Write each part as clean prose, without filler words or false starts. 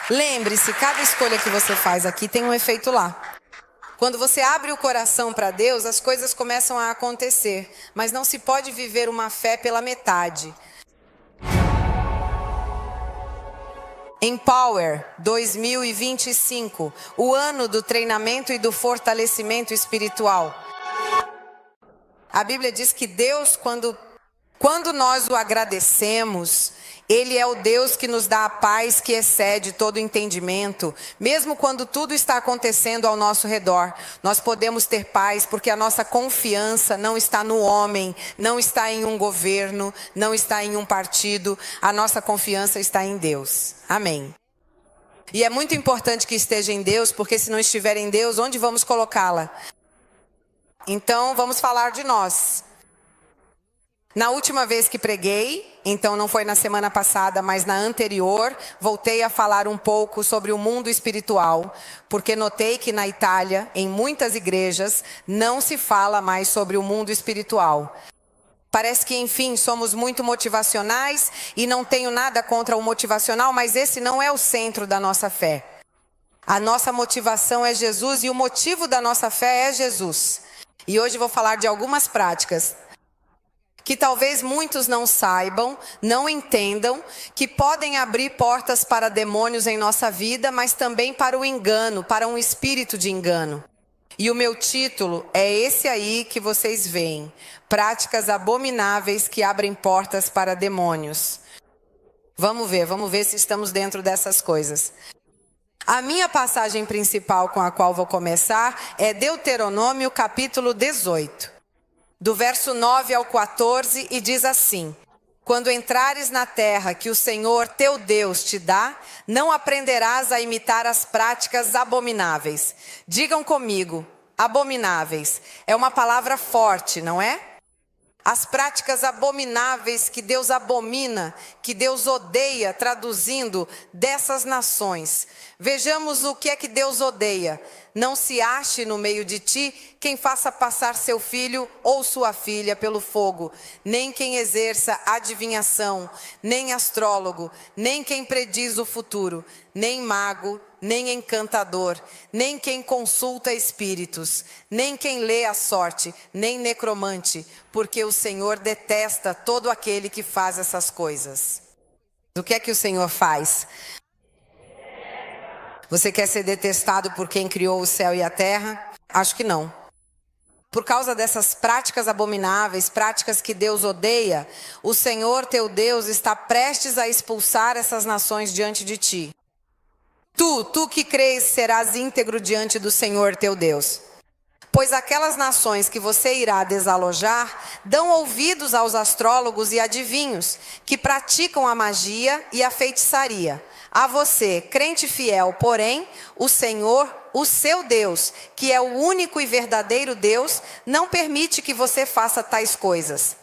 Lembre-se, cada escolha que você faz aqui tem um efeito lá. Quando você abre o coração para Deus, as coisas começam a acontecer. Mas não se pode viver uma fé pela metade. Empower 2025, o ano do treinamento e do fortalecimento espiritual. A Bíblia diz que Deus, quando nós o agradecemos, Ele é o Deus que nos dá a paz que excede todo entendimento. Mesmo quando tudo está acontecendo ao nosso redor, nós podemos ter paz porque a nossa confiança não está no homem, não está em um governo, não está em um partido. A nossa confiança está em Deus. Amém. E é muito importante que esteja em Deus, porque se não estiver em Deus, onde vamos colocá-la? Então, vamos falar de nós. Na última vez que preguei, então não foi na semana passada, mas na anterior, voltei a falar um pouco sobre o mundo espiritual, porque notei que na Itália, em muitas igrejas, não se fala mais sobre o mundo espiritual. Parece que, enfim, somos muito motivacionais e não tenho nada contra o motivacional, mas esse não é o centro da nossa fé. A nossa motivação é Jesus e o motivo da nossa fé é Jesus. E hoje vou falar de algumas práticas que talvez muitos não saibam, não entendam, que podem abrir portas para demônios em nossa vida, mas também para o engano, para um espírito de engano. E o meu título é esse aí que vocês veem: práticas abomináveis que abrem portas para demônios. Vamos ver se estamos dentro dessas coisas. A minha passagem principal com a qual vou começar é Deuteronômio capítulo 18. Do verso 9 ao 14, e diz assim: quando entrares na terra que o Senhor teu Deus te dá, não aprenderás a imitar as práticas abomináveis. Digam comigo, abomináveis. É uma palavra forte, não é? As práticas abomináveis que Deus abomina, que Deus odeia, traduzindo, dessas nações. Vejamos o que é que Deus odeia. Não se ache no meio de ti quem faça passar seu filho ou sua filha pelo fogo, nem quem exerça adivinhação, nem astrólogo, nem quem prediz o futuro, nem mago, nem encantador, nem quem consulta espíritos, nem quem lê a sorte, nem necromante, porque o Senhor detesta todo aquele que faz essas coisas. O que é que o Senhor faz? Você quer ser detestado por quem criou o céu e a terra? Acho que não. Por causa dessas práticas abomináveis, práticas que Deus odeia, o Senhor teu Deus está prestes a expulsar essas nações diante de ti. Tu que crês, serás íntegro diante do Senhor teu Deus. Pois aquelas nações que você irá desalojar dão ouvidos aos astrólogos e adivinhos, que praticam a magia e a feitiçaria. A você, crente fiel, porém, o Senhor, o seu Deus, que é o único e verdadeiro Deus, não permite que você faça tais coisas.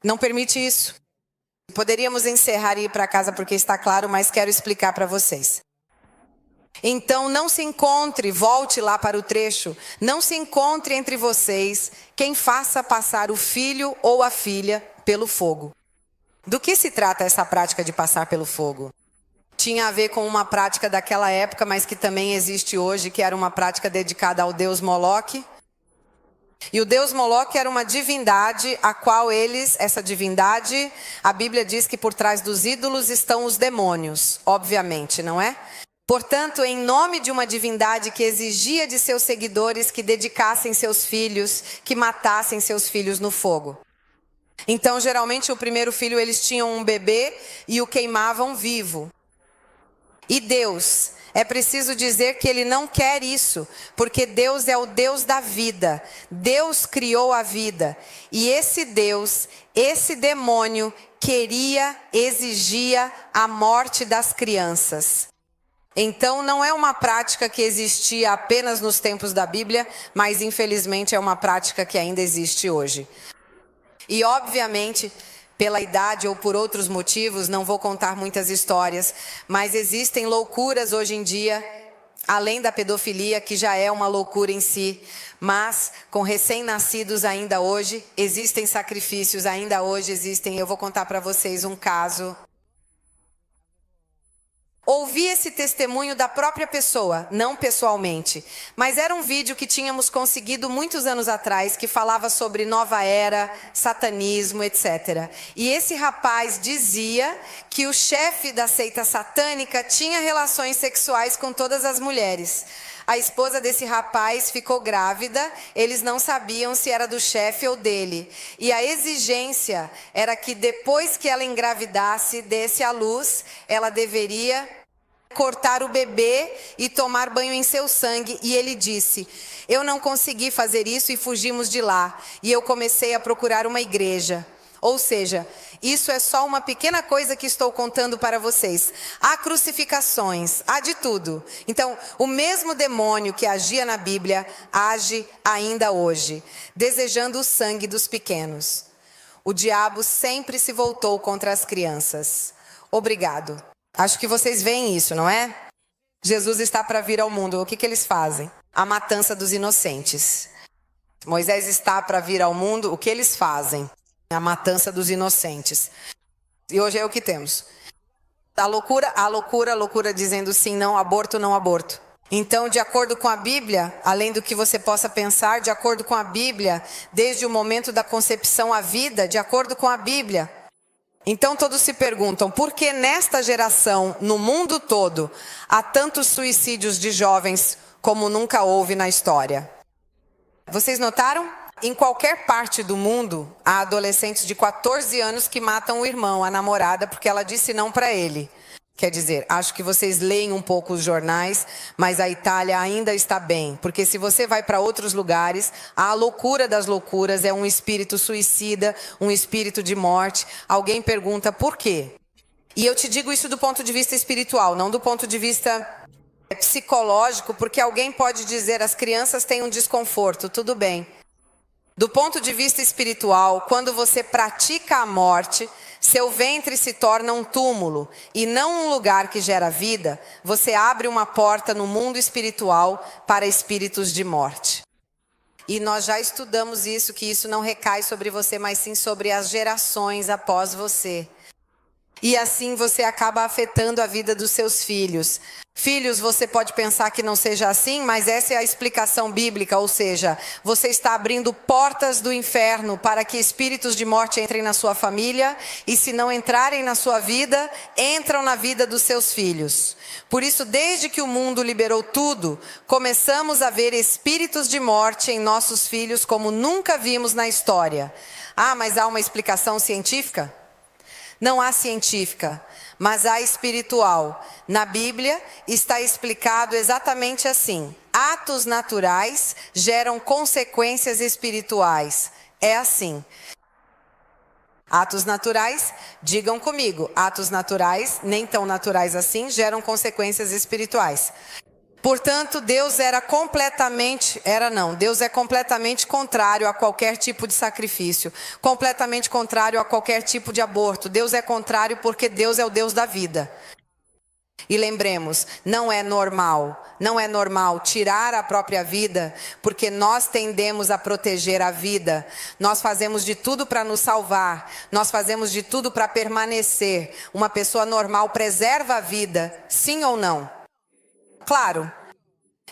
Não permite isso. Poderíamos encerrar e ir para casa porque está claro, mas quero explicar para vocês. Então não se encontre, volte lá para o trecho, não se encontre entre vocês quem faça passar o filho ou a filha pelo fogo. Do que se trata essa prática de passar pelo fogo? Tinha a ver com uma prática daquela época, mas que também existe hoje, que era uma prática dedicada ao deus Moloque. E o deus Moloque era uma divindade, a qual essa divindade, a Bíblia diz que por trás dos ídolos estão os demônios, obviamente, não é? Portanto, em nome de uma divindade que exigia de seus seguidores que dedicassem seus filhos, que matassem seus filhos no fogo. Então, geralmente, o primeiro filho, eles tinham um bebê e o queimavam vivo. E Deus, é preciso dizer que Ele não quer isso, porque Deus é o Deus da vida. Deus criou a vida. E esse Deus, esse demônio, exigia a morte das crianças. Então, não é uma prática que existia apenas nos tempos da Bíblia, mas infelizmente é uma prática que ainda existe hoje. E obviamente, pela idade ou por outros motivos, não vou contar muitas histórias, mas existem loucuras hoje em dia, além da pedofilia, que já é uma loucura em si, mas com recém-nascidos ainda hoje, existem sacrifícios, ainda hoje existem. Eu vou contar para vocês um caso. ouvi esse testemunho da própria pessoa, não pessoalmente, mas era um vídeo que tínhamos conseguido muitos anos atrás, que falava sobre nova era, satanismo, etc. E esse rapaz dizia que o chefe da seita satânica tinha relações sexuais com todas as mulheres. A esposa desse rapaz ficou grávida, eles não sabiam se era do chefe ou dele. E a exigência era que depois que ela engravidasse, desse à luz, ela deveria cortar o bebê e tomar banho em seu sangue. E ele disse: eu não consegui fazer isso e fugimos de lá. E eu comecei a procurar uma igreja. Ou seja, isso é só uma pequena coisa que estou contando para vocês. Há crucificações, há de tudo. Então, o mesmo demônio que agia na Bíblia, age ainda hoje, desejando o sangue dos pequenos. O diabo sempre se voltou contra as crianças. Obrigado. Acho que vocês veem isso, não é? Jesus está para vir ao mundo. O que eles fazem? A matança dos inocentes. Moisés está para vir ao mundo. O que eles fazem? A matança dos inocentes. E hoje é o que temos. A loucura dizendo sim, não, aborto, não, aborto. Então, de acordo com a Bíblia, além do que você possa pensar, de acordo com a Bíblia, desde o momento da concepção à vida, de acordo com a Bíblia. Então todos se perguntam, por que nesta geração, no mundo todo, há tantos suicídios de jovens como nunca houve na história? Vocês notaram? Em qualquer parte do mundo, há adolescentes de 14 anos que matam o irmão, a namorada, porque ela disse não para ele. Quer dizer, acho que vocês leem um pouco os jornais, mas a Itália ainda está bem. Porque se você vai para outros lugares, a loucura das loucuras é um espírito suicida, um espírito de morte. Alguém pergunta por quê? E eu te digo isso do ponto de vista espiritual, não do ponto de vista psicológico, porque alguém pode dizer, as crianças têm um desconforto, tudo bem. Do ponto de vista espiritual, quando você pratica a morte, seu ventre se torna um túmulo e não um lugar que gera vida. Você abre uma porta no mundo espiritual para espíritos de morte. E nós já estudamos isso, que isso não recai sobre você, mas sim sobre as gerações após você. E assim você acaba afetando a vida dos seus filhos. Filhos, você pode pensar que não seja assim, mas essa é a explicação bíblica, ou seja, você está abrindo portas do inferno para que espíritos de morte entrem na sua família, e se não entrarem na sua vida, entram na vida dos seus filhos. Por isso, desde que o mundo liberou tudo, começamos a ver espíritos de morte em nossos filhos como nunca vimos na história. Ah, mas há uma explicação científica? Não há científica, mas há espiritual. Na Bíblia está explicado exatamente assim: atos naturais geram consequências espirituais. É assim. Atos naturais, digam comigo, atos naturais, nem tão naturais assim, geram consequências espirituais. Portanto, Deus Deus é completamente contrário a qualquer tipo de sacrifício, completamente contrário a qualquer tipo de aborto. Deus é contrário porque Deus é o Deus da vida. E lembremos, não é normal tirar a própria vida, porque nós tendemos a proteger a vida. Nós fazemos de tudo para nos salvar, nós fazemos de tudo para permanecer. Uma pessoa normal preserva a vida, sim ou não? Claro.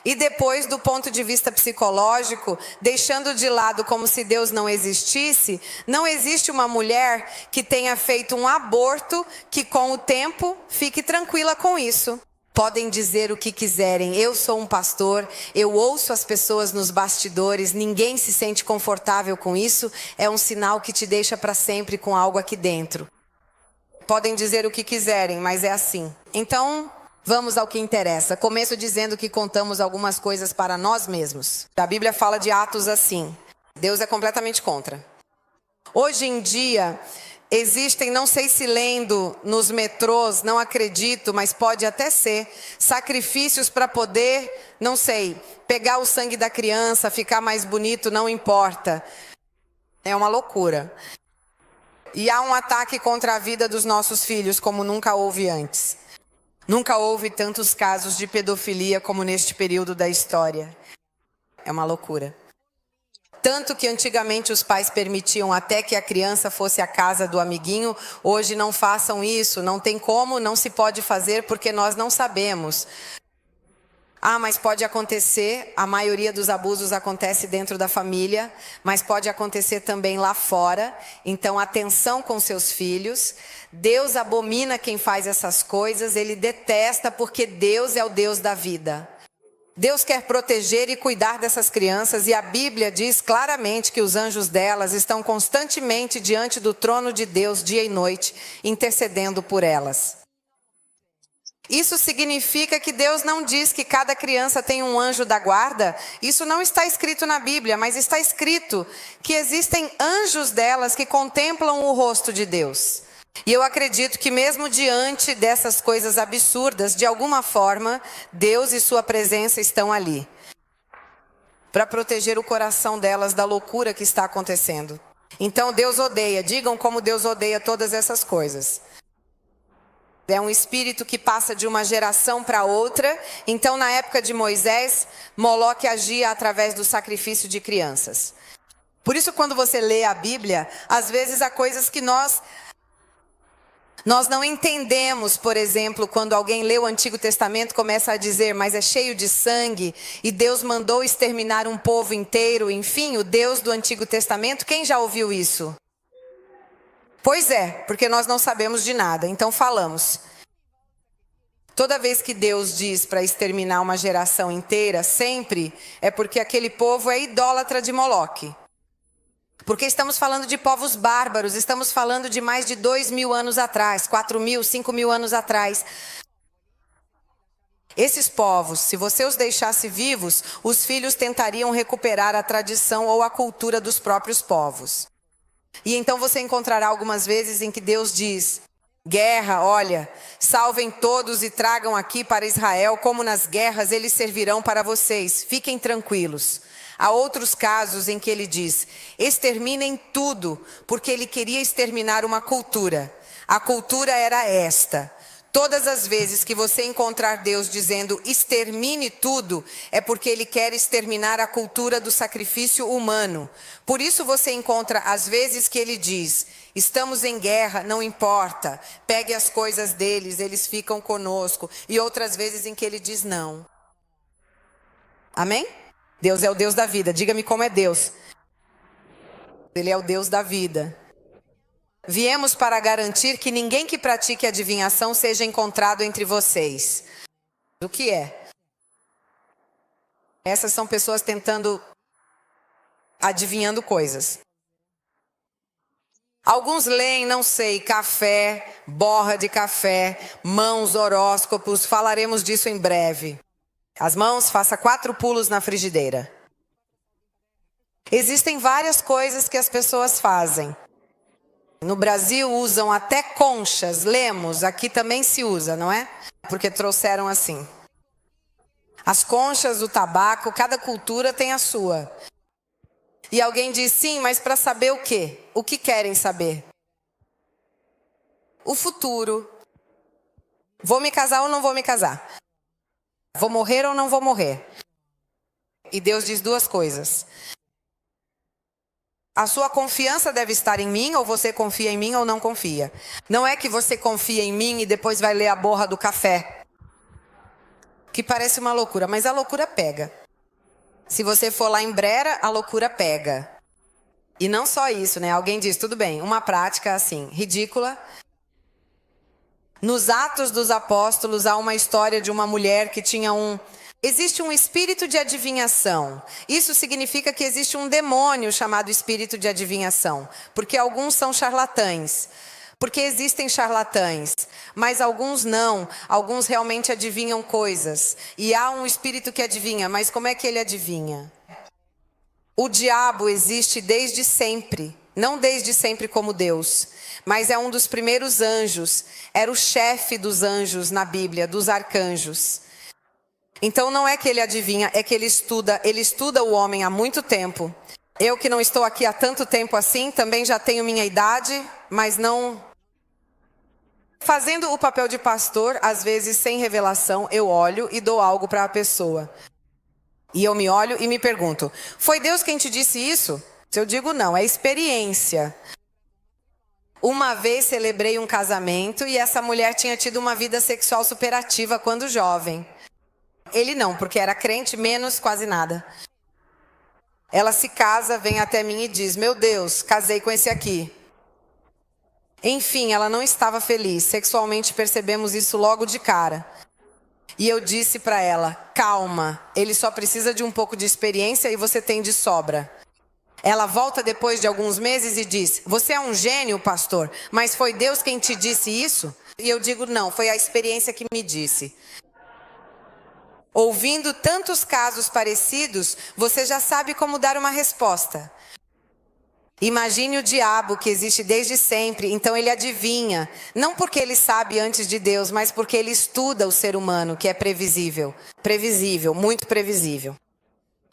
E depois, do ponto de vista psicológico, deixando de lado como se Deus não existisse, não existe uma mulher que tenha feito um aborto que com o tempo fique tranquila com isso. Podem dizer o que quiserem, eu sou um pastor, eu ouço as pessoas nos bastidores, ninguém se sente confortável com isso, é um sinal que te deixa para sempre com algo aqui dentro. Podem dizer o que quiserem, mas é assim. Então, vamos ao que interessa. Começo dizendo que contamos algumas coisas para nós mesmos. A Bíblia fala de atos assim. Deus é completamente contra. Hoje em dia, existem, não sei se lendo nos metrôs, não acredito, mas pode até ser, sacrifícios para poder, não sei, pegar o sangue da criança, ficar mais bonito, não importa. É uma loucura. E há um ataque contra a vida dos nossos filhos como nunca houve antes. Nunca houve tantos casos de pedofilia como neste período da história. É uma loucura. Tanto que antigamente os pais permitiam até que a criança fosse à casa do amiguinho. Hoje não façam isso, não tem como, não se pode fazer porque nós não sabemos. Ah, mas pode acontecer, a maioria dos abusos acontece dentro da família, mas pode acontecer também lá fora. Então, atenção com seus filhos. Deus abomina quem faz essas coisas, Ele detesta porque Deus é o Deus da vida. Deus quer proteger e cuidar dessas crianças e a Bíblia diz claramente que os anjos delas estão constantemente diante do trono de Deus dia e noite, intercedendo por elas. Isso significa que Deus não diz que cada criança tem um anjo da guarda. Isso não está escrito na Bíblia, mas está escrito que existem anjos delas que contemplam o rosto de Deus. E eu acredito que mesmo diante dessas coisas absurdas, de alguma forma, Deus e sua presença estão ali para proteger o coração delas da loucura que está acontecendo. Então Deus odeia, digam como Deus odeia todas essas coisas. É um espírito que passa de uma geração para outra. Então, na época de Moisés, Moloque agia através do sacrifício de crianças. Por isso, quando você lê a Bíblia, às vezes há coisas que nós não entendemos. Por exemplo, quando alguém lê o Antigo Testamento, começa a dizer, mas é cheio de sangue, e Deus mandou exterminar um povo inteiro. Enfim, o Deus do Antigo Testamento, quem já ouviu isso? Pois é, porque nós não sabemos de nada, então falamos. Toda vez que Deus diz para exterminar uma geração inteira, sempre é porque aquele povo é idólatra de Moloque. Porque estamos falando de povos bárbaros, estamos falando de mais de 2.000 anos atrás, 4.000, 5.000 anos atrás. Esses povos, se você os deixasse vivos, os filhos tentariam recuperar a tradição ou a cultura dos próprios povos. E então você encontrará algumas vezes em que Deus diz, guerra, olha, salvem todos e tragam aqui para Israel, como nas guerras eles servirão para vocês, fiquem tranquilos. Há outros casos em que ele diz, exterminem tudo, porque ele queria exterminar uma cultura. A cultura era esta. Todas as vezes que você encontrar Deus dizendo extermine tudo, é porque Ele quer exterminar a cultura do sacrifício humano. Por isso você encontra as vezes que Ele diz, estamos em guerra, não importa, pegue as coisas deles, eles ficam conosco. E outras vezes em que Ele diz não. Amém? Deus é o Deus da vida, diga-me como é Deus. Ele é o Deus da vida. Viemos para garantir que ninguém que pratique adivinhação seja encontrado entre vocês. O que é? Essas são pessoas tentando, adivinhando coisas. Alguns leem, não sei, café, borra de café, mãos, horóscopos, falaremos disso em breve. As mãos, faça 4 pulos na frigideira. Existem várias coisas que as pessoas fazem. No Brasil usam até conchas, lemos, aqui também se usa, não é? Porque trouxeram assim. As conchas, o tabaco, cada cultura tem a sua. E alguém diz, sim, mas para saber o quê? O que querem saber? O futuro. Vou me casar ou não vou me casar? Vou morrer ou não vou morrer? E Deus diz 2 coisas. A sua confiança deve estar em mim, ou você confia em mim ou não confia. Não é que você confia em mim e depois vai ler a borra do café. Que parece uma loucura, mas a loucura pega. Se você for lá em Brera, a loucura pega. E não só isso, né? Alguém diz, tudo bem, uma prática assim, ridícula. Nos Atos dos Apóstolos há uma história de uma mulher que tinha Existe um espírito de adivinhação. Isso significa que existe um demônio chamado espírito de adivinhação. Porque alguns são charlatães. Porque existem charlatães. Mas alguns não. Alguns realmente adivinham coisas. E há um espírito que adivinha. Mas como é que ele adivinha? O diabo existe desde sempre. Não desde sempre como Deus. Mas é um dos primeiros anjos. Era o chefe dos anjos na Bíblia, dos arcanjos. Então não é que ele adivinha, é que ele estuda o homem há muito tempo. Eu que não estou aqui há tanto tempo assim, também já tenho minha idade, mas não... Fazendo o papel de pastor, às vezes sem revelação, eu olho e dou algo para a pessoa. E eu me olho e me pergunto, foi Deus quem te disse isso? Se eu digo não, é experiência. Uma vez celebrei um casamento e essa mulher tinha tido uma vida sexual superativa quando jovem. Ele não, porque era crente, menos quase nada. Ela se casa, vem até mim e diz, meu Deus, casei com esse aqui. Enfim, ela não estava feliz. Sexualmente percebemos isso logo de cara. E eu disse para ela, calma, ele só precisa de um pouco de experiência e você tem de sobra. Ela volta depois de alguns meses e diz, você é um gênio, pastor, mas foi Deus quem te disse isso? E eu digo, não, foi a experiência que me disse. Ouvindo tantos casos parecidos, você já sabe como dar uma resposta. Imagine o diabo que existe desde sempre, então ele adivinha, não porque ele sabe antes de Deus, mas porque ele estuda o ser humano, que é previsível, muito previsível.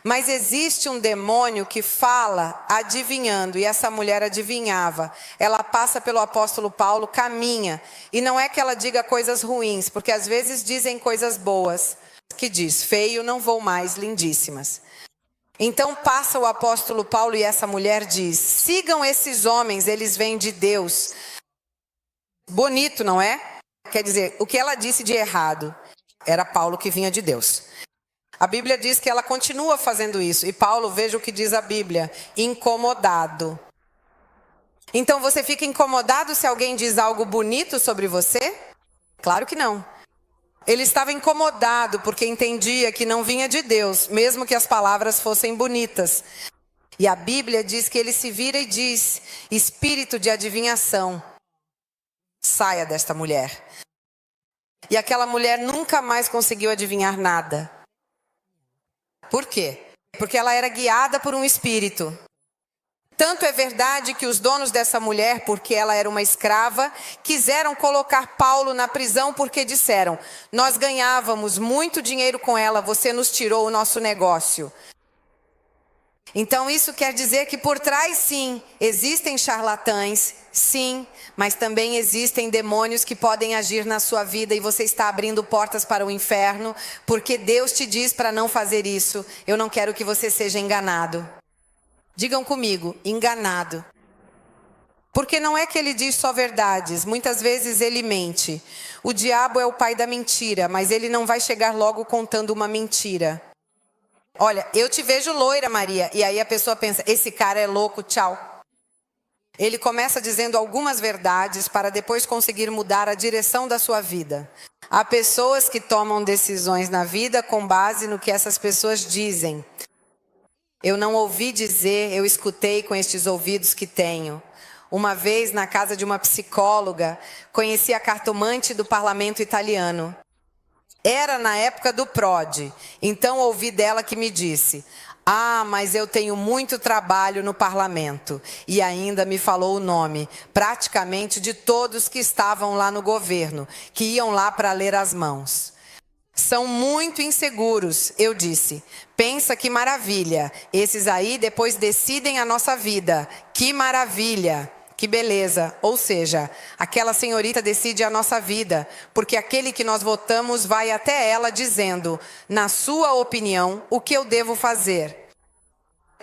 Mas existe um demônio que fala adivinhando, e essa mulher adivinhava. Ela passa pelo apóstolo Paulo, caminha, e não é que ela diga coisas ruins, porque às vezes dizem coisas boas, que diz, feio não vou mais, lindíssimas. Então passa o apóstolo Paulo e essa mulher diz, sigam esses homens, eles vêm de Deus. Bonito, não é? Quer dizer, o que ela disse de errado era Paulo que vinha de Deus. A Bíblia diz que ela continua fazendo isso. E Paulo, veja o que diz a Bíblia, incomodado. Então você fica incomodado se alguém diz algo bonito sobre você? Claro que não. Ele estava incomodado porque entendia que não vinha de Deus, mesmo que as palavras fossem bonitas. E a Bíblia diz que ele se vira e diz, espírito de adivinhação, saia desta mulher. E aquela mulher nunca mais conseguiu adivinhar nada. Por quê? Porque ela era guiada por um espírito. Tanto é verdade que os donos dessa mulher, porque ela era uma escrava, quiseram colocar Paulo na prisão porque disseram, nós ganhávamos muito dinheiro com ela, você nos tirou o nosso negócio. Então isso quer dizer que por trás sim, existem charlatães, sim, mas também existem demônios que podem agir na sua vida e você está abrindo portas para o inferno, porque Deus te diz para não fazer isso. Eu não quero que você seja enganado. Digam comigo, enganado. Porque não é que ele diz só verdades, muitas vezes ele mente. O diabo é o pai da mentira, mas ele não vai chegar logo contando uma mentira. Olha, eu te vejo loira, Maria. E aí a pessoa pensa, esse cara é louco, tchau. Ele começa dizendo algumas verdades para depois conseguir mudar a direção da sua vida. Há pessoas que tomam decisões na vida com base no que essas pessoas dizem. Eu não ouvi dizer, eu escutei com estes ouvidos que tenho. Uma vez, na casa de uma psicóloga, conheci a cartomante do parlamento italiano. Era na época do PROD, então ouvi dela que me disse, mas eu tenho muito trabalho no parlamento. E ainda me falou o nome, praticamente de todos que estavam lá no governo, que iam lá para ler as mãos. São muito inseguros, eu disse. Pensa que maravilha, esses aí depois decidem a nossa vida. Que maravilha, que beleza. Ou seja, aquela senhorita decide a nossa vida, porque aquele que nós votamos vai até ela dizendo, na sua opinião, o que eu devo fazer.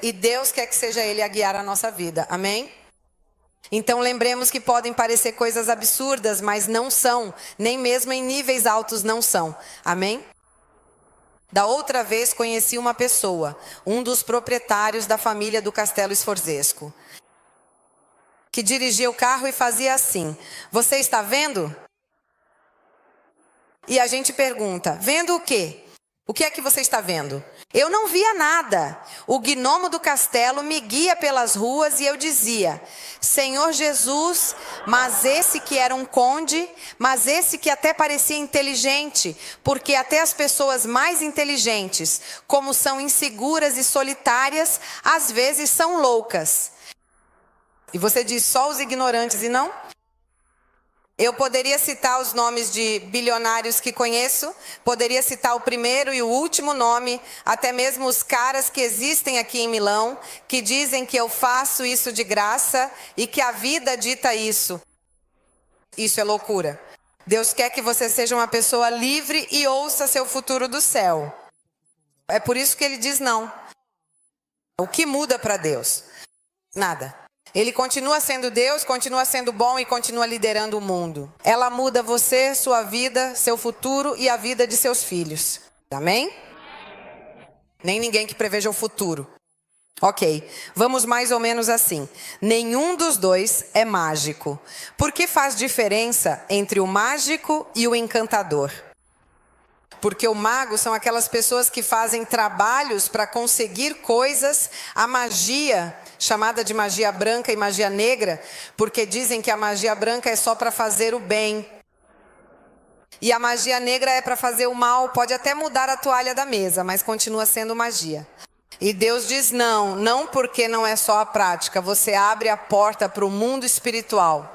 E Deus quer que seja Ele a guiar a nossa vida, amém? Então lembremos que podem parecer coisas absurdas, mas não são, nem mesmo em níveis altos não são, amém? Da outra vez conheci uma pessoa, um dos proprietários da família do Castelo Sforzesco, que dirigia o carro e fazia assim, você está vendo? E a gente pergunta, vendo o quê? O que é que você está vendo? Eu não via nada. O gnomo do castelo me guia pelas ruas e eu dizia, Senhor Jesus, mas esse que era um conde, mas esse que até parecia inteligente, porque até as pessoas mais inteligentes, como são inseguras e solitárias, às vezes são loucas. E você diz só os ignorantes e não? Eu poderia citar os nomes de bilionários que conheço, poderia citar o primeiro e o último nome, até mesmo os caras que existem aqui em Milão, que dizem que eu faço isso de graça e que a vida dita isso. Isso é loucura. Deus quer que você seja uma pessoa livre e ouça seu futuro do céu. É por isso que ele diz não. O que muda para Deus? Nada. Ele continua sendo Deus, continua sendo bom e continua liderando o mundo. Ela muda você, sua vida, seu futuro e a vida de seus filhos. Amém? Nem ninguém que preveja o futuro. Ok, vamos mais ou menos assim. Nenhum dos dois é mágico. Por que faz diferença entre o mágico e o encantador? Porque o mago são aquelas pessoas que fazem trabalhos para conseguir coisas. A magia, chamada de magia branca e magia negra, porque dizem que a magia branca é só para fazer o bem. E a magia negra é para fazer o mal. Pode até mudar a toalha da mesa, mas continua sendo magia. E Deus diz não, não porque não é só a prática. Você abre a porta para o mundo espiritual.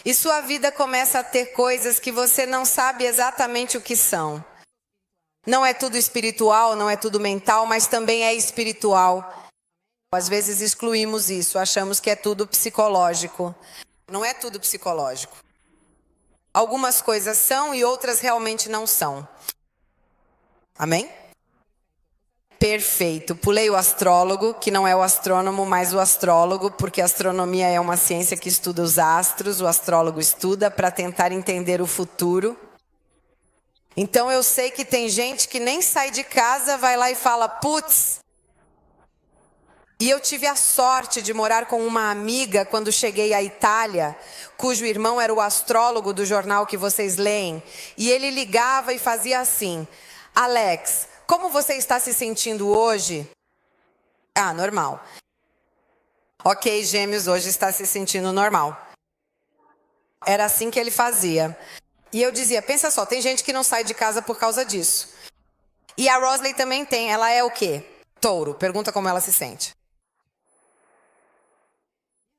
E sua vida começa a ter coisas que você não sabe exatamente o que são. Não é tudo espiritual, não é tudo mental, mas também é espiritual. Às vezes excluímos isso, achamos que é tudo psicológico. Não é tudo psicológico. Algumas coisas são e outras realmente não são. Amém? Perfeito. Pulei o astrólogo, que não é o astrônomo, mas o astrólogo, porque a astronomia é uma ciência que estuda os astros, o astrólogo estuda para tentar entender o futuro. Então eu sei que tem gente que nem sai de casa, vai lá e fala, putz. E eu tive a sorte de morar com uma amiga quando cheguei à Itália, cujo irmão era o astrólogo do jornal que vocês leem. E ele ligava e fazia assim, Alex, como você está se sentindo hoje? Ah, normal. Ok, gêmeos, hoje está se sentindo normal. Era assim que ele fazia. E eu dizia, pensa só, tem gente que não sai de casa por causa disso. E a Rosley também tem, ela é o quê? Touro, pergunta como ela se sente.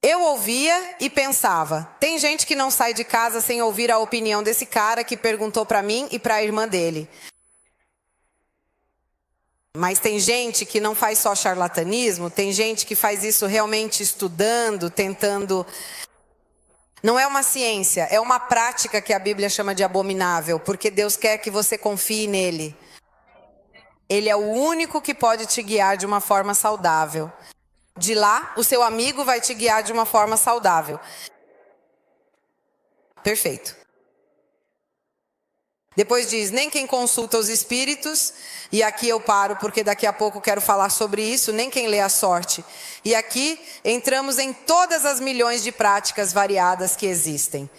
Eu ouvia e pensava, tem gente que não sai de casa sem ouvir a opinião desse cara que perguntou para mim e para a irmã dele. Mas tem gente que não faz só charlatanismo, tem gente que faz isso realmente estudando, tentando. Não é uma ciência, é uma prática que a Bíblia chama de abominável, porque Deus quer que você confie nele. Ele é o único que pode te guiar de uma forma saudável. De lá, o seu amigo vai te guiar de uma forma saudável. Perfeito. Depois diz, nem quem consulta os espíritos, e aqui eu paro porque daqui a pouco quero falar sobre isso, nem quem lê a sorte. E aqui entramos em todas as milhões de práticas variadas que existem.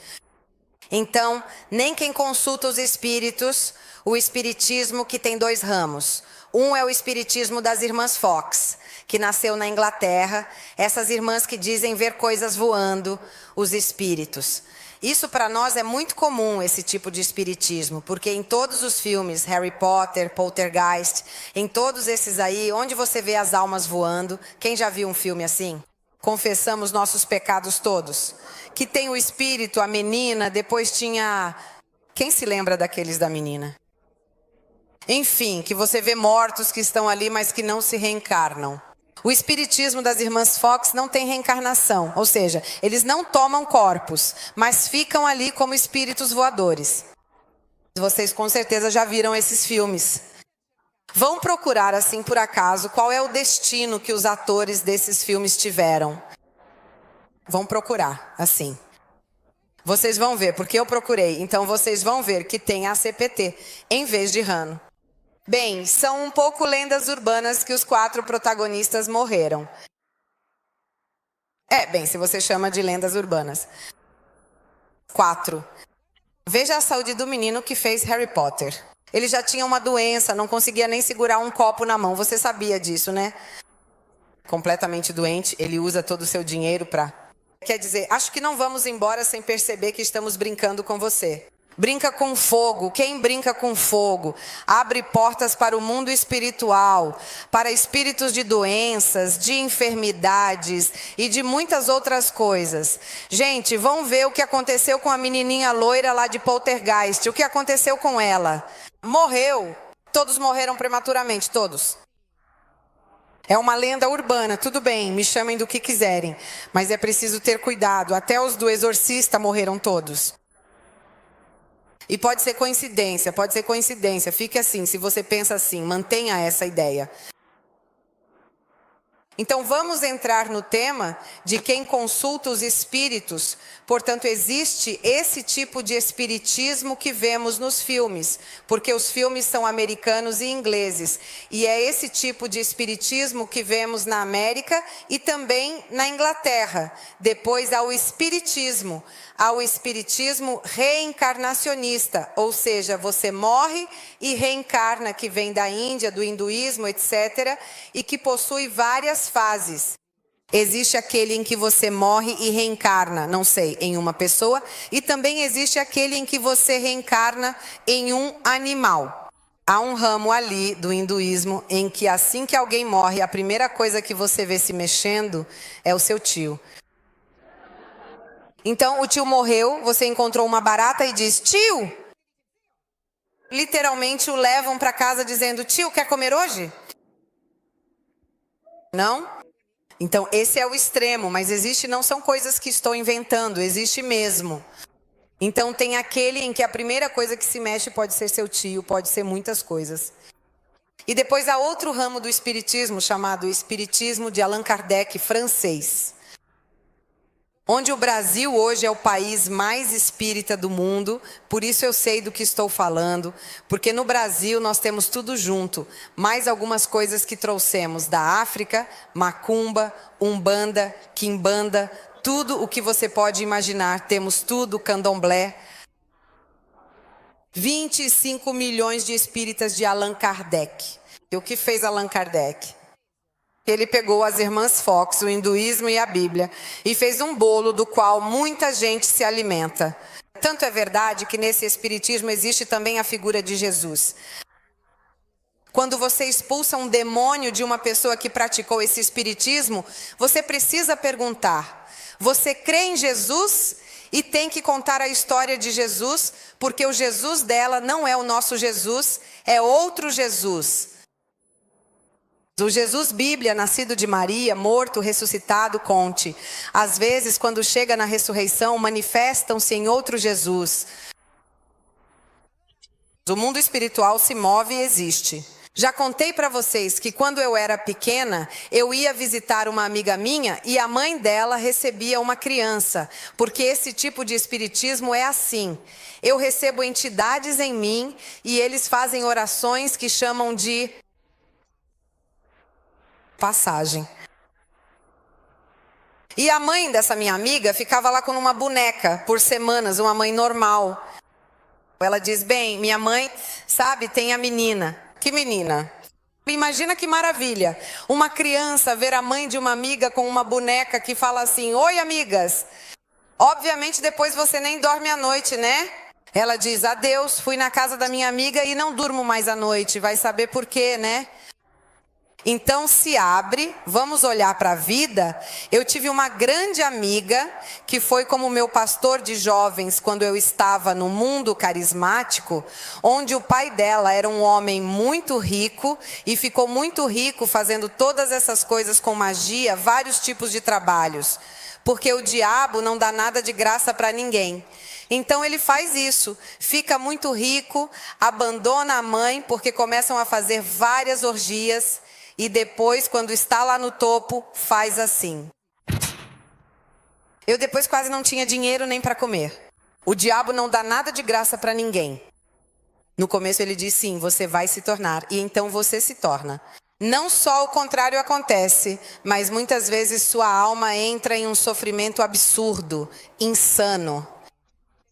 Então, nem quem consulta os espíritos, o espiritismo que tem dois ramos. Um é o espiritismo das irmãs Fox, que nasceu na Inglaterra, essas irmãs que dizem ver coisas voando, os espíritos. Isso para nós é muito comum, esse tipo de espiritismo, porque em todos os filmes, Harry Potter, Poltergeist, em todos esses aí, onde você vê as almas voando, quem já viu um filme assim? Confessamos nossos pecados todos. Que tem o espírito, a menina, depois tinha... Quem se lembra daqueles da menina? Enfim, que você vê mortos que estão ali, mas que não se reencarnam. O espiritismo das irmãs Fox não tem reencarnação, ou seja, eles não tomam corpos, mas ficam ali como espíritos voadores. Vocês com certeza já viram esses filmes. Vão procurar, assim por acaso, qual é o destino que os atores desses filmes tiveram. Vão procurar, assim. Vocês vão ver, porque eu procurei, então vocês vão ver que tem ACPT em vez de Rano. Bem, são um pouco lendas urbanas que os 4 protagonistas morreram. Bem, se você chama de lendas urbanas. 4. Veja a saúde do menino que fez Harry Potter. Ele já tinha uma doença, não conseguia nem segurar um copo na mão. Você sabia disso, né? Completamente doente, ele usa todo o seu dinheiro para... Quer dizer, acho que não vamos embora sem perceber que estamos brincando com você. Brinca com fogo. Quem brinca com fogo abre portas para o mundo espiritual, para espíritos de doenças, de enfermidades e de muitas outras coisas. Gente, vão ver o que aconteceu com a menininha loira lá de Poltergeist. O que aconteceu com ela? Morreu. Todos morreram prematuramente, todos. É uma lenda urbana, tudo bem, me chamem do que quiserem. Mas é preciso ter cuidado. Até os do Exorcista morreram todos. E pode ser coincidência, fique assim, se você pensa assim, mantenha essa ideia. Então vamos entrar no tema de quem consulta os espíritos. Portanto, existe esse tipo de espiritismo que vemos nos filmes, porque os filmes são americanos e ingleses. E é esse tipo de espiritismo que vemos na América e também na Inglaterra. Depois há o espiritismo reencarnacionista, ou seja, você morre e reencarna, que vem da Índia, do hinduísmo, etc., e que possui várias fases. Existe aquele em que você morre e reencarna, não sei, em uma pessoa, e também existe aquele em que você reencarna em um animal. Há um ramo ali do hinduísmo em que assim que alguém morre, a primeira coisa que você vê se mexendo é o seu tio. Então o tio morreu, você encontrou uma barata e diz, tio! Literalmente o levam para casa dizendo, tio, quer comer hoje? Não? Então esse é o extremo, mas existe, não são coisas que estou inventando, existe mesmo. Então tem aquele em que a primeira coisa que se mexe pode ser seu tio, pode ser muitas coisas. E depois há outro ramo do espiritismo, chamado Espiritismo de Allan Kardec, francês. Onde o Brasil hoje é o país mais espírita do mundo, por isso eu sei do que estou falando, porque no Brasil nós temos tudo junto, mais algumas coisas que trouxemos da África, macumba, umbanda, quimbanda, tudo o que você pode imaginar, temos tudo, candomblé. 25 milhões de espíritas de Allan Kardec. E o que fez Allan Kardec? Ele pegou as irmãs Fox, o hinduísmo e a Bíblia, e fez um bolo do qual muita gente se alimenta. Tanto é verdade que nesse espiritismo existe também a figura de Jesus. Quando você expulsa um demônio de uma pessoa que praticou esse espiritismo, você precisa perguntar, você crê em Jesus? E tem que contar a história de Jesus, porque o Jesus dela não é o nosso Jesus, é outro Jesus. O Jesus Bíblia, nascido de Maria, morto, ressuscitado, conte. Às vezes, quando chega na ressurreição, manifestam-se em outro Jesus. O mundo espiritual se move e existe. Já contei para vocês que quando eu era pequena, eu ia visitar uma amiga minha e a mãe dela recebia uma criança. Porque esse tipo de espiritismo é assim. Eu recebo entidades em mim e eles fazem orações que chamam de passagem. E a mãe dessa minha amiga ficava lá com uma boneca por semanas, uma mãe normal. Ela diz, bem, minha mãe, sabe, tem a menina. Que menina? Imagina que maravilha. Uma criança ver a mãe de uma amiga com uma boneca que fala assim, oi amigas. Obviamente depois você nem dorme à noite, né? Ela diz, adeus, fui na casa da minha amiga e não durmo mais à noite. Vai saber por quê, né? Então se abre, vamos olhar para a vida. Eu tive uma grande amiga que foi como meu pastor de jovens quando eu estava no mundo carismático, onde o pai dela era um homem muito rico e ficou muito rico fazendo todas essas coisas com magia, vários tipos de trabalhos, porque o diabo não dá nada de graça para ninguém. Então ele faz isso, fica muito rico, abandona a mãe porque começam a fazer várias orgias. E depois, quando está lá no topo, faz assim. Eu depois quase não tinha dinheiro nem para comer. O diabo não dá nada de graça para ninguém. No começo ele diz sim, você vai se tornar. E então você se torna. Não só o contrário acontece, mas muitas vezes sua alma entra em um sofrimento absurdo, insano.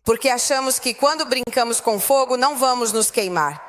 Porque achamos que quando brincamos com fogo não vamos nos queimar.